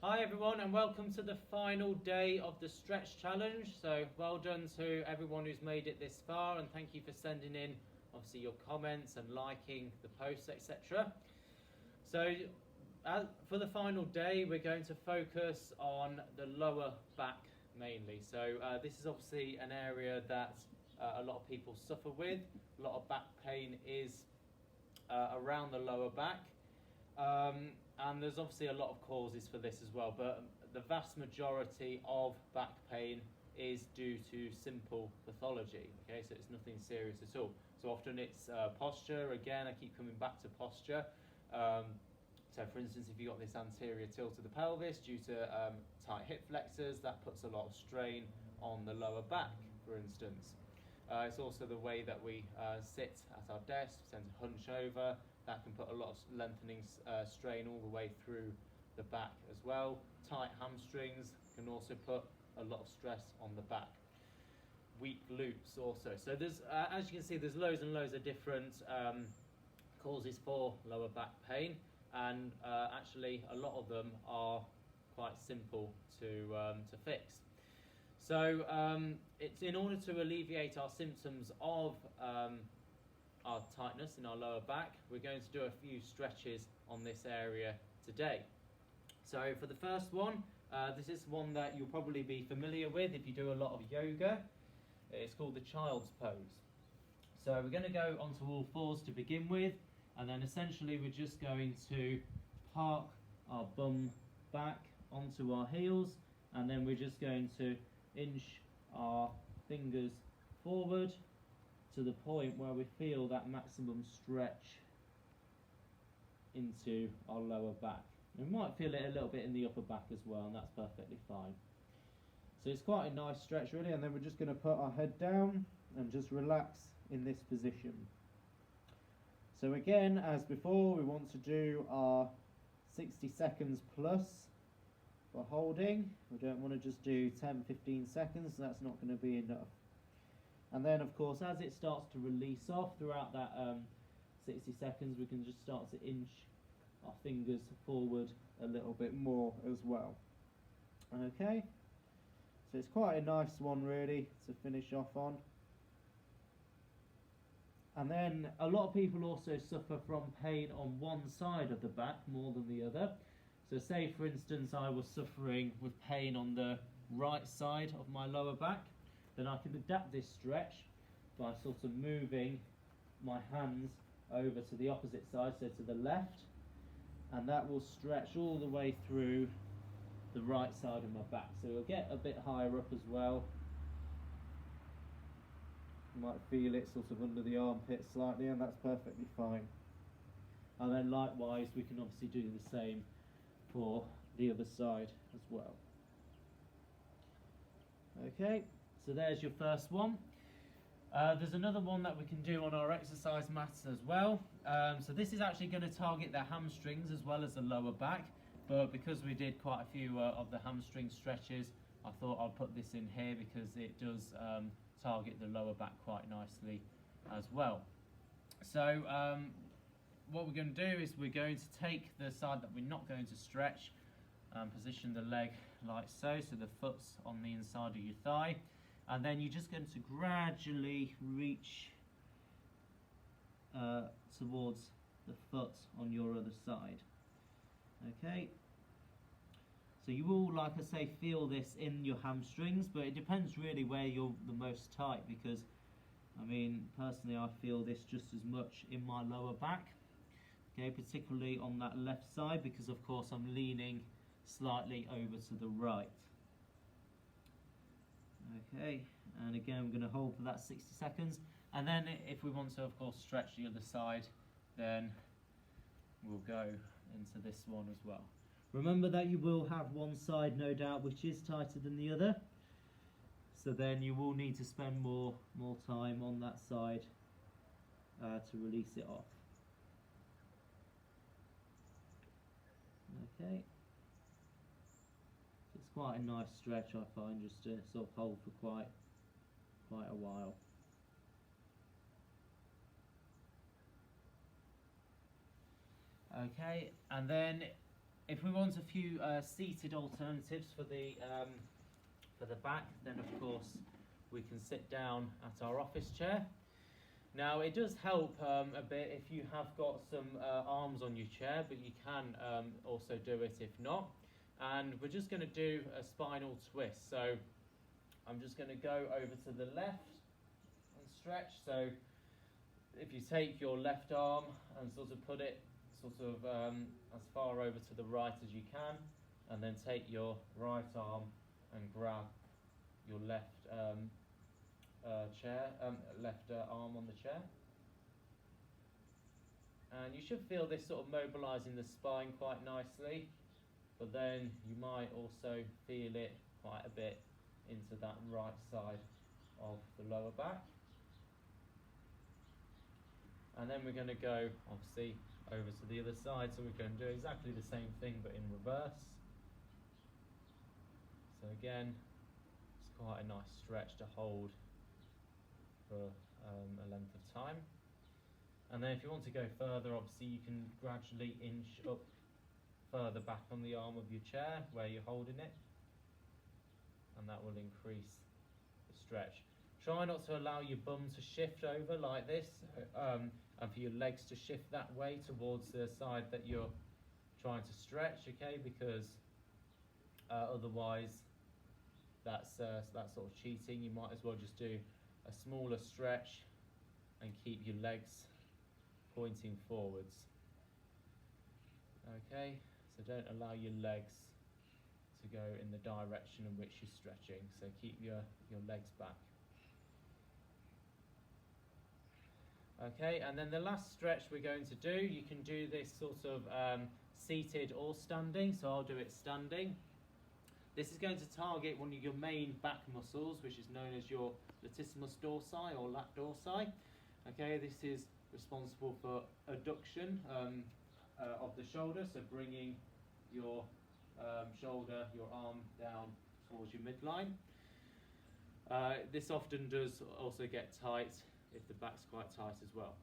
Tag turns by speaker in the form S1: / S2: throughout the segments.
S1: Hi everyone and welcome to the final day of the stretch challenge. So well done to everyone who's made it this far, and thank you for sending in obviously your comments and liking the posts, etc. So for the final day we're going to focus on the lower back mainly. So this is obviously an area that a lot of people suffer with. A lot of back pain is around the lower back. And there's obviously a lot of causes for this as well, but the vast majority of back pain is due to simple pathology. Okay, so it's nothing serious at all. So often it's posture. Again, I keep coming back to posture. So for instance, if you've got this anterior tilt of the pelvis due to tight hip flexors, that puts a lot of strain on the lower back, for instance. It's also the way that we sit at our desk. We tend to hunch over. That can put a lot of lengthening strain all the way through the back as well. Tight hamstrings can also put a lot of stress on the back. Weak glutes also. So there's, as you can see, there's loads and loads of different causes for lower back pain, and actually a lot of them are quite simple to fix. So it's in order to alleviate our symptoms of our tightness in our lower back, we're going to do a few stretches on this area today. So for the first one, this is one that you'll probably be familiar with if you do a lot of yoga. It's called the child's pose. So we're going to go onto all fours to begin with, and then essentially we're just going to park our bum back onto our heels, and then we're just going to inch our fingers forward to the point where we feel that maximum stretch into our lower back. And we might feel it a little bit in the upper back as well, and that's perfectly fine. So it's quite a nice stretch really, and then we're just going to put our head down and just relax in this position. So again, as before, we want to do our 60 seconds plus for holding. We don't want to just do 10-15 seconds, that's not going to be enough. And then of course, as it starts to release off throughout that 60 seconds, we can just start to inch our fingers forward a little bit more as well. Okay, so it's quite a nice one really to finish off on. And then a lot of people also suffer from pain on one side of the back more than the other. So say for instance I was suffering with pain on the right side of my lower back, then I can adapt this stretch by sort of moving my hands over to the opposite side, so to the left, and that will stretch all the way through the right side of my back. So it'll get a bit higher up as well. You might feel it sort of under the armpit slightly, and that's perfectly fine. And then likewise we can obviously do the same for the other side as well. Okay, so there's your first one. There's another one that we can do on our exercise mats as well. So this is actually going to target the hamstrings as well as the lower back, but because we did quite a few of the hamstring stretches, I thought I'd put this in here because it does target the lower back quite nicely as well. So what we're going to do is we're going to take the side that we're not going to stretch and position the leg like so, so the foot's on the inside of your thigh, and then you're just going to gradually reach towards the foot on your other side. Okay, so you will, like I say, feel this in your hamstrings, but it depends really where you're the most tight, because I mean personally I feel this just as much in my lower back, okay, particularly on that left side, because of course I'm leaning slightly over to the right. Okay, and again we're going to hold for that 60 seconds, and then if we want to of course stretch the other side, then we'll go into this one as well. Remember that you will have one side no doubt which is tighter than the other, so then you will need to spend more time on that side to release it off. Okay, it's quite a nice stretch I find, just to sort of hold for quite a while. Okay, and then If we want a few seated alternatives for the back, then of course we can sit down at our office chair. Now it does help a bit if you have got some arms on your chair, but you can also do it if not. And we're just going to do a spinal twist. So I'm just going to go over to the left and stretch. So if you take your left arm and sort of put it as far over to the right as you can, and then take your right arm and grab your left arm on the chair, and you should feel this sort of mobilising the spine quite nicely, but then you might also feel it quite a bit into that right side of the lower back. And then we're going to go obviously over to the other side, so we're going to do exactly the same thing but in reverse. So again, it's quite a nice stretch to hold for a length of time. And then if you want to go further, obviously you can gradually inch up further back on the arm of your chair where you're holding it, and that will increase the stretch. Try not to allow your bum to shift over like this, and for your legs to shift that way towards the side that you're trying to stretch, okay, because otherwise that's sort of cheating. You might as well just do a smaller stretch and keep your legs pointing forwards. Okay, so don't allow your legs to go in the direction in which you're stretching, so keep your legs back. Okay, and then the last stretch we're going to do, you can do this sort of seated or standing, so I'll do it standing. This is going to target one of your main back muscles, which is known as your latissimus dorsi or lat dorsi. Okay, this is responsible for adduction of the shoulder, so bringing your your arm down towards your midline. This often does also get tight if the back's quite tight as well.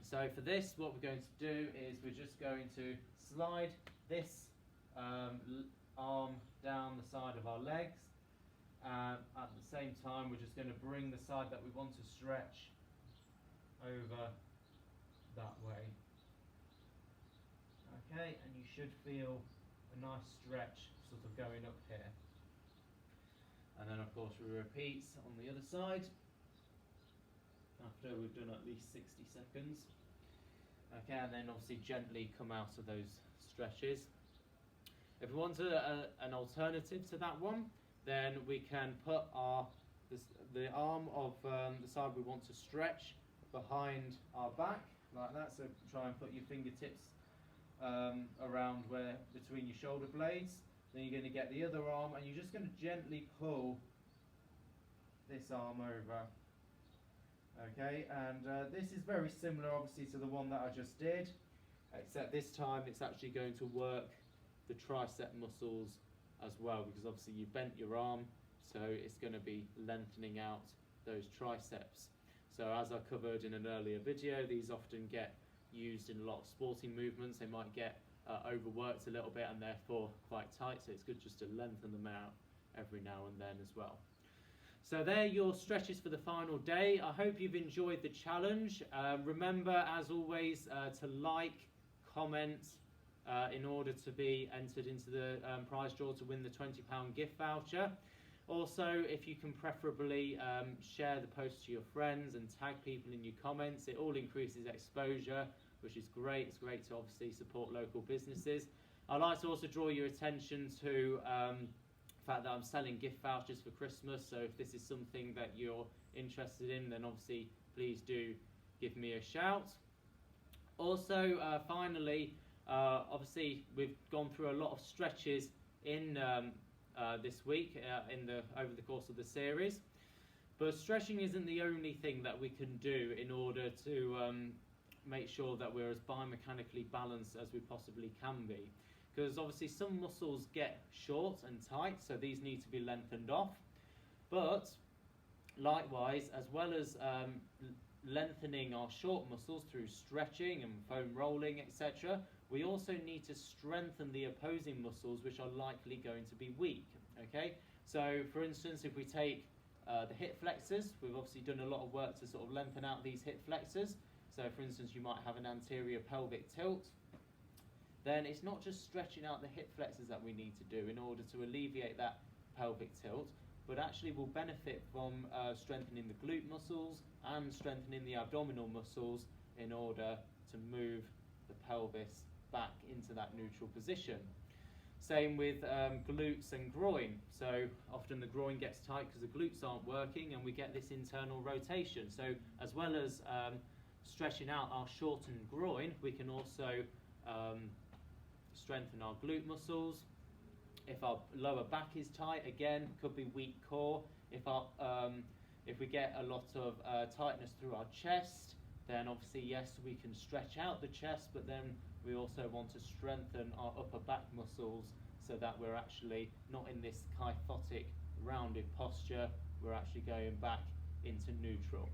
S1: So for this, what we're going to do is we're just going to slide this arm down the side of our legs. At the same time, we're just going to bring the side that we want to stretch over that way. Okay, and you should feel a nice stretch sort of going up here. And then of course we repeat on the other side after we've done at least 60 seconds. Okay, and then obviously gently come out of those stretches. If we want an alternative to that one, then we can put the arm of the side we want to stretch behind our back, like that. So try and put your fingertips around between your shoulder blades. Then you're going to get the other arm, and you're just going to gently pull this arm over. Okay, and this is very similar obviously to the one that I just did, except this time it's actually going to work the tricep muscles as well, because obviously you bent your arm, so it's going to be lengthening out those triceps. So as I covered in an earlier video, these often get used in a lot of sporting movements. They might get overworked a little bit and therefore quite tight, so it's good just to lengthen them out every now and then as well. So there are your stretches for the final day. I hope you've enjoyed the challenge. Remember, as always, to like, comment in order to be entered into the prize draw to win the £20 gift voucher. Also, if you can preferably share the post to your friends and tag people in your comments, it all increases exposure, which is great. It's great to obviously support local businesses. I'd like to also draw your attention to the fact that I'm selling gift vouchers for Christmas, so if this is something that you're interested in, then obviously please do give me a shout. Also, finally, obviously we've gone through a lot of stretches in this week over the course of the series, but stretching isn't the only thing that we can do in order to make sure that we're as biomechanically balanced as we possibly can be, because obviously some muscles get short and tight, so these need to be lengthened off. But likewise, as well as lengthening our short muscles through stretching and foam rolling, etc., we also need to strengthen the opposing muscles which are likely going to be weak. Okay, so for instance, if we take the hip flexors, we've obviously done a lot of work to sort of lengthen out these hip flexors. So for instance, you might have an anterior pelvic tilt. Then it's not just stretching out the hip flexors that we need to do in order to alleviate that pelvic tilt, but actually will benefit from strengthening the glute muscles and strengthening the abdominal muscles in order to move the pelvis back into that neutral position. Same with glutes and groin. So often the groin gets tight because the glutes aren't working and we get this internal rotation. So as well as stretching out our shortened groin, we can also strengthen our glute muscles. If our lower back is tight, again, could be weak core. If we get a lot of tightness through our chest, then obviously, yes, we can stretch out the chest, but then we also want to strengthen our upper back muscles so that we're actually not in this kyphotic rounded posture, we're actually going back into neutral.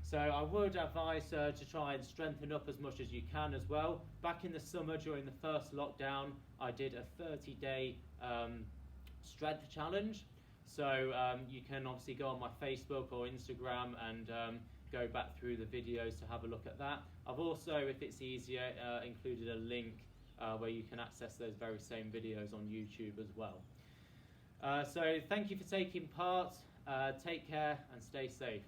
S1: So I would advise to try and strengthen up as much as you can as well. Back in the summer during the first lockdown, I did a 30-day strength challenge. So you can obviously go on my Facebook or Instagram and go back through the videos to have a look at that. I've also, if it's easier, included a link where you can access those very same videos on YouTube as well. So thank you for taking part. Take care and stay safe.